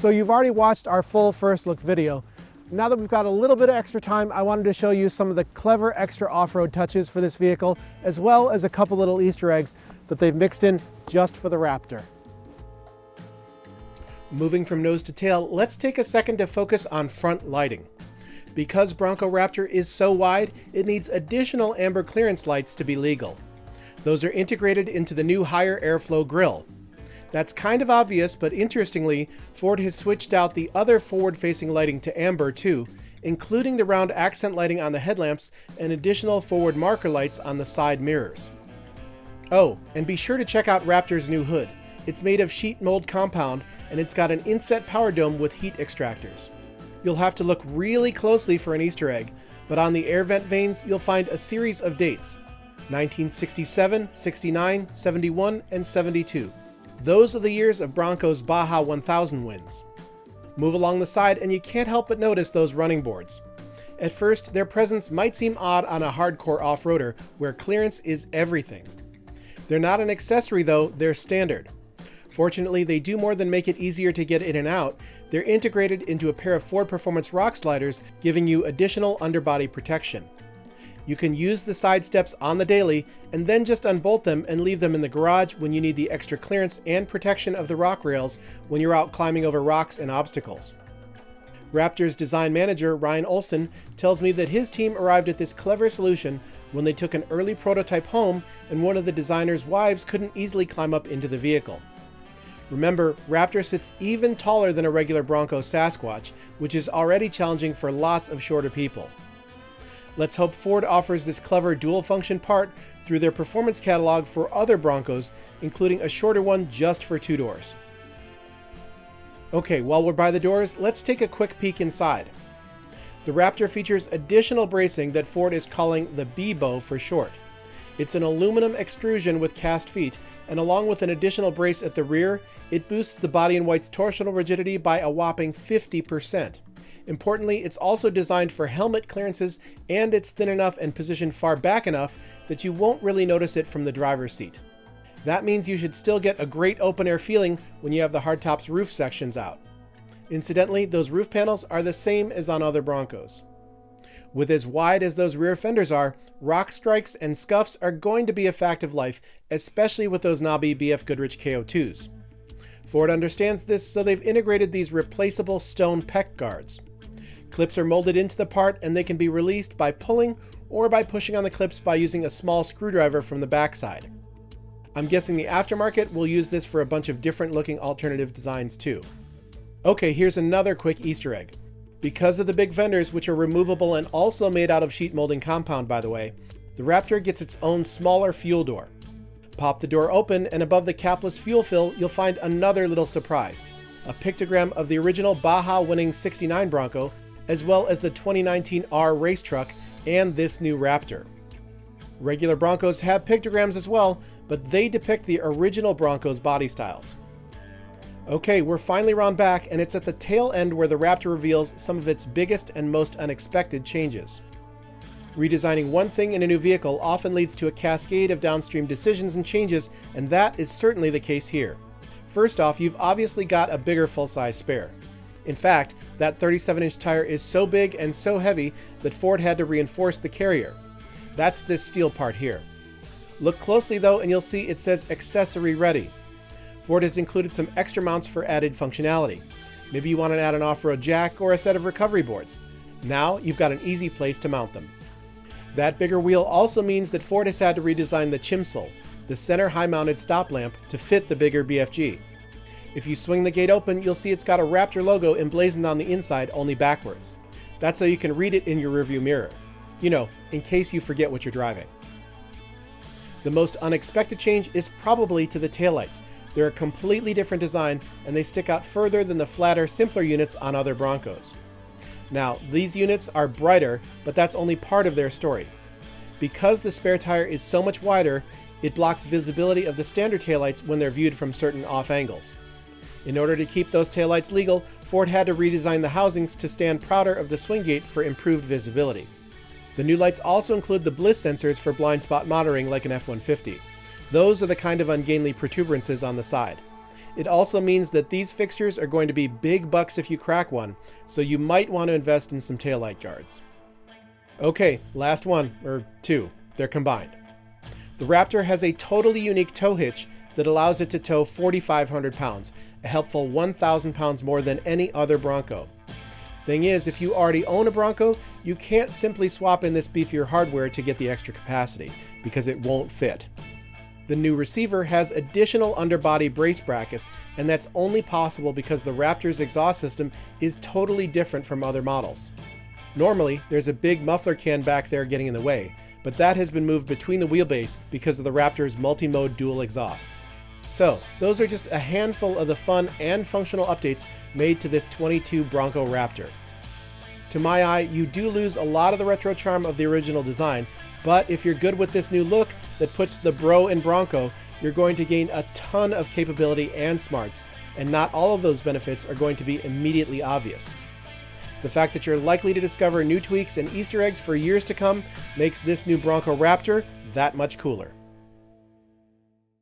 So you've already watched our full first look video. Now that we've got a little bit of extra time, I wanted to show you some of the clever extra off-road touches for this vehicle, as well as a couple little Easter eggs that they've mixed in just for the Raptor. Moving from nose to tail, let's take a second to focus on front lighting. Because Bronco Raptor is so wide, it needs additional amber clearance lights to be legal. Those are integrated into the new higher airflow grille. That's kind of obvious, but interestingly, Ford has switched out the other forward-facing lighting to amber too, including the round accent lighting on the headlamps and additional forward marker lights on the side mirrors. Oh, and be sure to check out Raptor's new hood. It's made of sheet mold compound, and it's got an inset power dome with heat extractors. You'll have to look really closely for an Easter egg, but on the air vent vanes, you'll find a series of dates: 1967, 69, 71, and 72. Those are the years of Bronco's Baja 1000 wins. Move along the side and you can't help but notice those running boards. At first, their presence might seem odd on a hardcore off-roader where clearance is everything. They're not an accessory though, they're standard. Fortunately, they do more than make it easier to get in and out. They're integrated into a pair of Ford Performance rock sliders, giving you additional underbody protection. You can use the side steps on the daily and then just unbolt them and leave them in the garage when you need the extra clearance and protection of the rock rails when you're out climbing over rocks and obstacles. Raptor's design manager, Ryan Olson, tells me that his team arrived at this clever solution when they took an early prototype home and one of the designer's wives couldn't easily climb up into the vehicle. Remember, Raptor sits even taller than a regular Bronco Sasquatch, which is already challenging for lots of shorter people. Let's hope Ford offers this clever dual-function part through their performance catalog for other Broncos, including a shorter one just for two doors. Okay, while we're by the doors, let's take a quick peek inside. The Raptor features additional bracing that Ford is calling the B-bow for short. It's an aluminum extrusion with cast feet, and along with an additional brace at the rear, it boosts the body-in-white's torsional rigidity by a whopping 50%. Importantly, it's also designed for helmet clearances, and it's thin enough and positioned far back enough that you won't really notice it from the driver's seat. That means you should still get a great open-air feeling when you have the hardtop's roof sections out. Incidentally, those roof panels are the same as on other Broncos. With as wide as those rear fenders are, rock strikes and scuffs are going to be a fact of life, especially with those knobby BF Goodrich KO2s. Ford understands this, so they've integrated these replaceable stone peck guards. Clips are molded into the part and they can be released by pulling or by pushing on the clips by using a small screwdriver from the backside. I'm guessing the aftermarket will use this for a bunch of different looking alternative designs too. Okay, here's another quick Easter egg. Because of the big fenders, which are removable and also made out of sheet molding compound by the way, the Raptor gets its own smaller fuel door. Pop the door open and above the capless fuel fill, you'll find another little surprise. A pictogram of the original Baja winning 69 Bronco, as well as the 2019 R race truck and this new Raptor. Regular Broncos have pictograms as well, but they depict the original Broncos body styles. Okay, we're finally round back, and it's at the tail end where the Raptor reveals some of its biggest and most unexpected changes. Redesigning one thing in a new vehicle often leads to a cascade of downstream decisions and changes, and that is certainly the case here. First off, you've obviously got a bigger full-size spare. In fact, that 37-inch tire is so big and so heavy that Ford had to reinforce the carrier. That's this steel part here. Look closely though and you'll see it says accessory ready. Ford has included some extra mounts for added functionality. Maybe you want to add an off-road jack or a set of recovery boards. Now you've got an easy place to mount them. That bigger wheel also means that Ford has had to redesign the chimsole, the center high-mounted stop lamp, to fit the bigger BFG. If you swing the gate open, you'll see it's got a Raptor logo emblazoned on the inside, only backwards. That's so you can read it in your rearview mirror. You know, in case you forget what you're driving. The most unexpected change is probably to the taillights. They're a completely different design, and they stick out further than the flatter, simpler units on other Broncos. Now, these units are brighter, but that's only part of their story. Because the spare tire is so much wider, it blocks visibility of the standard taillights when they're viewed from certain off angles. In order to keep those taillights legal, Ford had to redesign the housings to stand prouder of the swing gate for improved visibility. The new lights also include the bliss sensors for blind spot monitoring like an F-150. Those are the kind of ungainly protuberances on the side. It also means that these fixtures are going to be big bucks if you crack one, so you might want to invest in some taillight guards. Okay, last one, or two. They're combined. The Raptor has a totally unique tow hitch that allows it to tow 4,500 pounds, a helpful 1,000 pounds more than any other Bronco. Thing is, if you already own a Bronco, you can't simply swap in this beefier hardware to get the extra capacity, because it won't fit. The new receiver has additional underbody brace brackets, and that's only possible because the Raptor's exhaust system is totally different from other models. Normally, there's a big muffler can back there getting in the way, but that has been moved between the wheelbase because of the Raptor's multi-mode dual exhausts. So, those are just a handful of the fun and functional updates made to this 22 Bronco Raptor. To my eye, you do lose a lot of the retro charm of the original design, but if you're good with this new look that puts the bro in Bronco, you're going to gain a ton of capability and smarts, and not all of those benefits are going to be immediately obvious. The fact that you're likely to discover new tweaks and Easter eggs for years to come makes this new Bronco Raptor that much cooler.